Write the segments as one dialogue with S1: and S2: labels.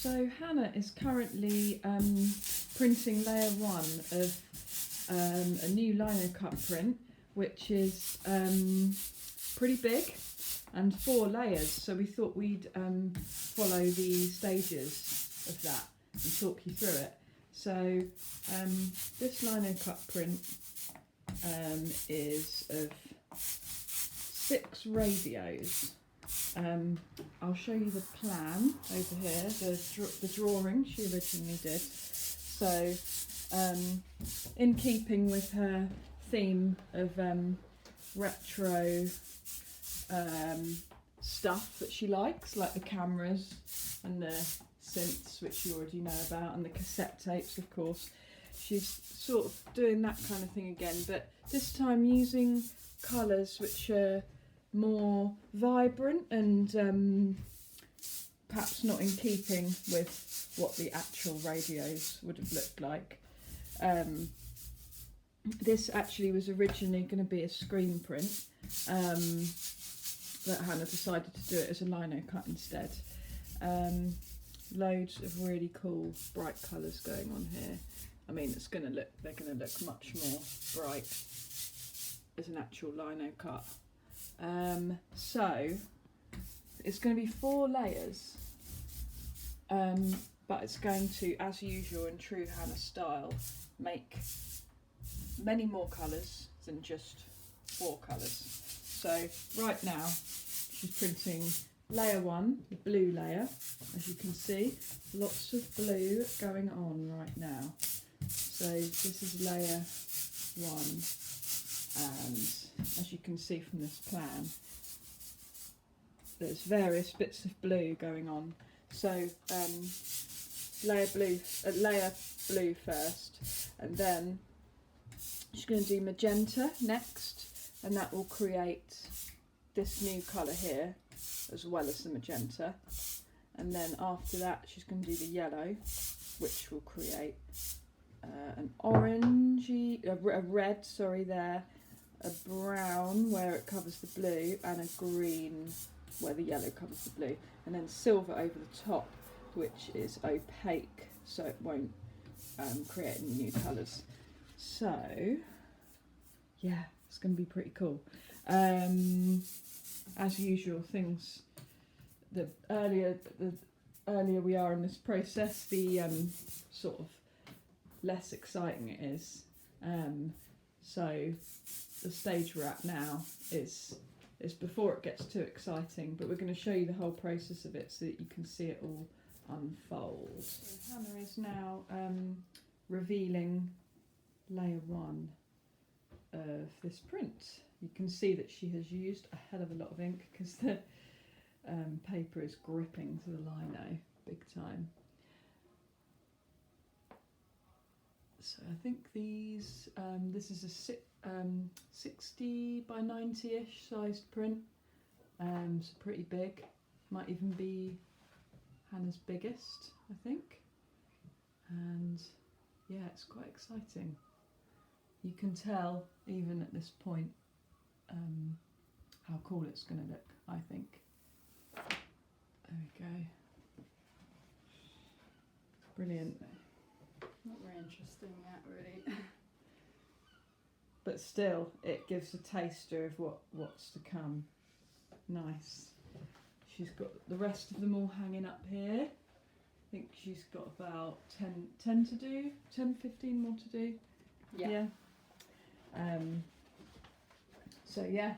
S1: So Hannah is currently printing layer 1 of a new Linocut print, which is pretty big and 4 layers. So we thought we'd follow the stages of that and talk you through it. So this Linocut print is of 6 radios. I'll show you the plan over here, the drawing she originally did. So in keeping with her theme of retro stuff that she likes, like the cameras and the synths, which you already know about, and the cassette tapes, of course. She's sort of doing that kind of thing again, but this time using colours which are more vibrant and perhaps not in keeping with what the actual radios would have looked like. This actually was originally going to be a screen print, but Hannah decided to do it as a Linocut instead. Loads of really cool bright colours going on here. I mean, they're going to look much more bright as an actual Linocut. So it's going to be 4 layers, but it's going to, as usual in true Hannah style, make many more colours than just 4 colours. So right now she's printing layer 1, the blue layer. As you can see, lots of blue going on right now. So this is layer 1, and as you can see from this plan, there's various bits of blue going on. So layer blue first, and then she's going to do magenta next, and that will create this new colour here as well as the magenta. And then after that she's going to do the yellow, which will create an orangey, a red, sorry, there, a brown where it covers the blue, and a green where the yellow covers the blue, and then silver over the top, which is opaque, so it won't create any new colours. So yeah, it's going to be pretty cool. As usual, things, the earlier we are in this process, the sort of less exciting it is. So the stage we're at now is before it gets too exciting, but we're going to show you the whole process of it so that you can see it all unfold. So Hannah is now revealing layer 1 of this print. You can see that she has used a hell of a lot of ink because the paper is gripping to the lino big time. So I think these, this is a 60 by 90-ish sized print, so pretty big. Might even be Hannah's biggest, I think. And yeah, it's quite exciting. You can tell even at this point how cool it's going to look, I think. There we go. Brilliant.
S2: Not very interesting yet, really.
S1: But still, it gives a taster of what's to come. Nice. She's got the rest of them all hanging up here. I think she's got about 10 to do, 10, 15 more to do.
S2: Yeah.
S1: So yeah,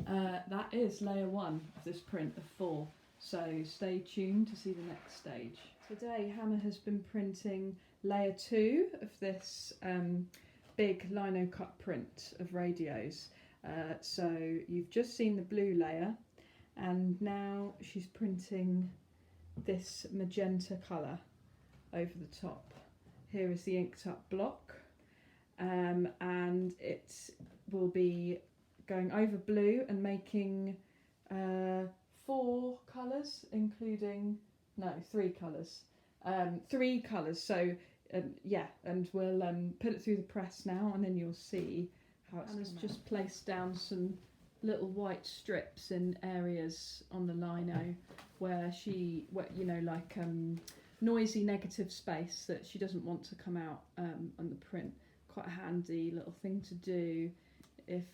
S1: that is layer 1 of this print of 4. So stay tuned to see the next stage. Today Hannah has been printing layer 2 of this big Linocut print of radios. So you've just seen the blue layer, and now she's printing this magenta colour over the top. Here is the inked up block, and it will be going over blue and making 4 colours, including, no, 3 colours. 3 colours, so yeah, and we'll put it through the press now, and then you'll see how it's Anna's just placed down some little white strips in areas on the lino where she, you know, like noisy negative space that she doesn't want to come out on the print. Quite a handy little thing to do if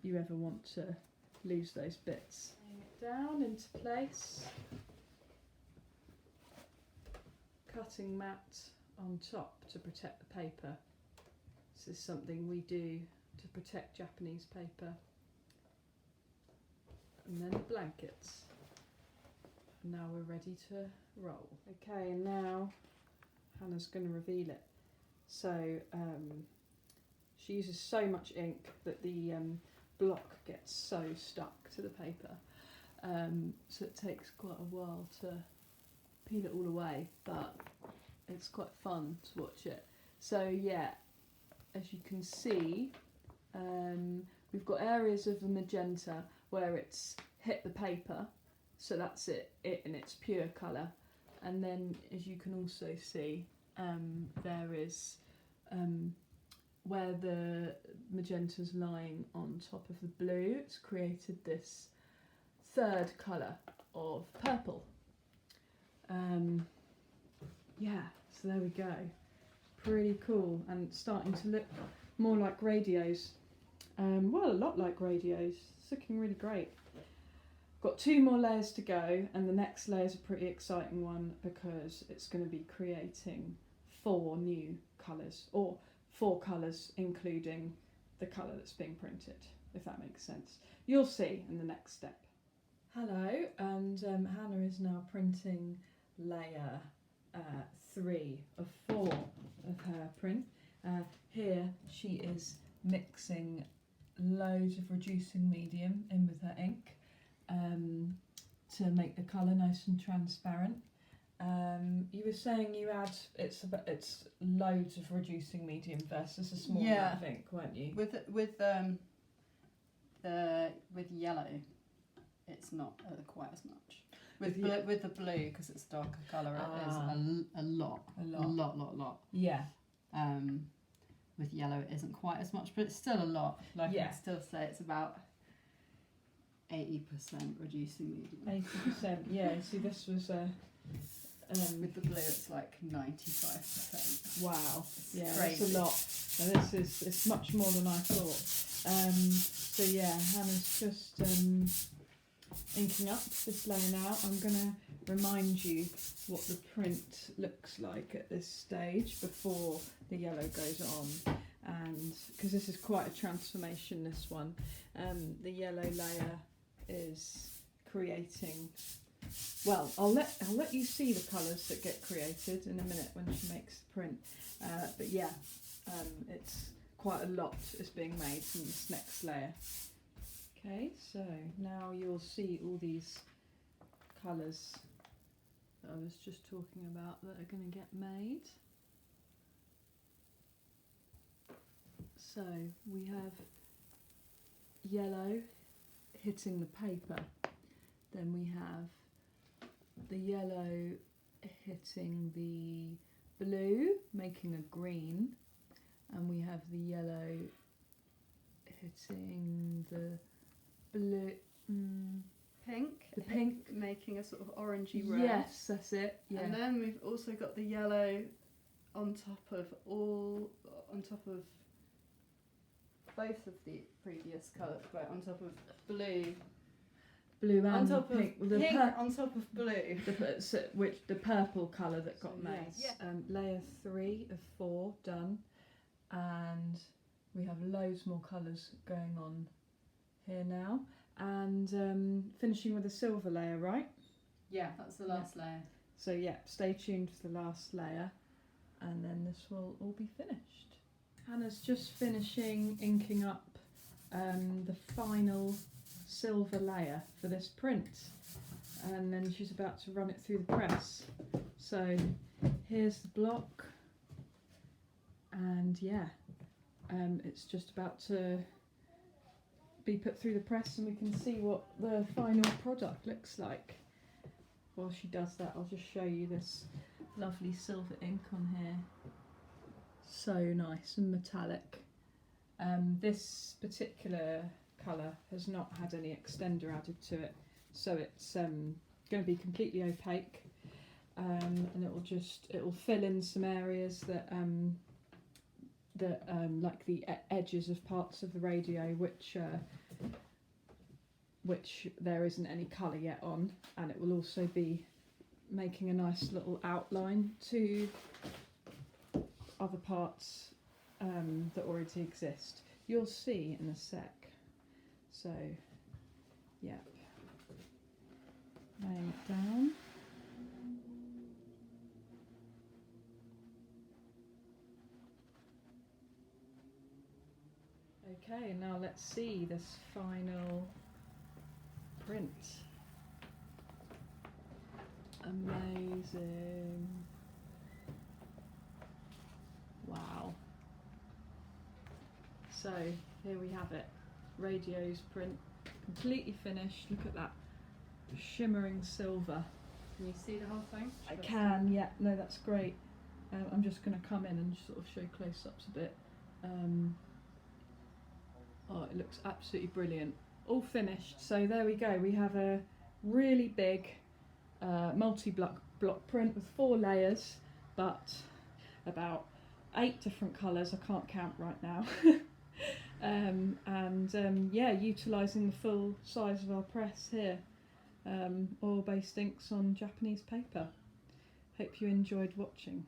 S1: you ever want to lose those bits. Laying it down into place. Cutting mat on top to protect the paper. This is something we do to protect Japanese paper. And then the blankets. And now we're ready to roll. Okay, and now Hannah's going to reveal it. So she uses so much ink that the block gets so stuck to the paper. So it takes quite a while to peel it all away, but it's quite fun to watch it. So yeah, as you can see, we've got areas of the magenta where it's hit the paper, so that's it in its pure colour. And then, as you can also see, there is where the magenta's lying on top of the blue, it's created this third colour of purple. Yeah, so there we go. Pretty cool, and starting to look more like radios. Well, a lot like radios. It's looking really great. Got 2 more layers to go, and the next layer is a pretty exciting one because it's going to be creating 4 new colours, or 4 colours including the colour that's being printed, if that makes sense. You'll see in the next step. Hello, and Hannah is now printing layer 3 of 4 of her print. Here she is mixing loads of reducing medium in with her ink to make the colour nice and transparent. You were saying you add it's loads of reducing medium versus a small amount of ink, weren't you?
S2: With yellow, it's not quite as much. With the blue, because it's darker colour, it is a lot.
S1: Yeah.
S2: With yellow, it isn't quite as much, but it's still a lot. Like I'd still say it's about 80% reducing medium.
S1: 80%. Yeah. See, this was
S2: with the blue, it's like 95%.
S1: Wow. Yeah,
S2: crazy.
S1: That's a lot. Now, it's much more than I thought. So yeah, Hannah's just inking up this layer now. I'm going to remind you what the print looks like at this stage before the yellow goes on, and because this is quite a transformation, this one. The yellow layer is creating, well, I'll let you see the colours that get created in a minute when she makes the print, but yeah, it's quite a lot is being made from this next layer. Okay, so now you'll see all these colours that I was just talking about that are going to get made. So we have yellow hitting the paper, then we have the yellow hitting the blue, making a green, and we have the yellow hitting the blue,
S2: Pink.
S1: the pink,
S2: making a sort of orangey red.
S1: yes, that's it. Yeah.
S2: And then we've also got the yellow on top of both of the previous colours, but on top of blue
S1: Blue and
S2: on top
S1: pink.
S2: of
S1: The
S2: pink on top of blue.
S1: the purple colour that got made.
S2: yes.
S1: Layer 3 of 4 done, and we have loads more colours going on here now, and finishing with a silver layer, right?
S2: Yeah, that's the last layer.
S1: So yeah, stay tuned for the last layer, and then this will all be finished. Hannah's just finishing inking up the final silver layer for this print, and then she's about to run it through the press. So here's the block, and yeah, it's just about to be put through the press, and we can see what the final product looks like. While she does that, I'll just show you this lovely silver ink on here. So nice and metallic. This particular colour has not had any extender added to it, so it's going to be completely opaque. and it'll fill in some areas that like the edges of parts of the radio which there isn't any colour yet on, and it will also be making a nice little outline to other parts that already exist. You'll see in a sec. So, yep, laying it down. Okay, now let's see this final print. Amazing. Wow. So here we have it. Radio's print completely finished. Look at that shimmering silver.
S2: Can you see the whole thing?
S1: I can, yeah. No, that's great. I'm just going to come in and sort of show close-ups a bit. Oh, it looks absolutely brilliant. All finished. So there we go. We have a really big multi-block print with 4 layers, but about 8 different colours. I can't count right now. Yeah, utilising the full size of our press here. Oil-based inks on Japanese paper. Hope you enjoyed watching.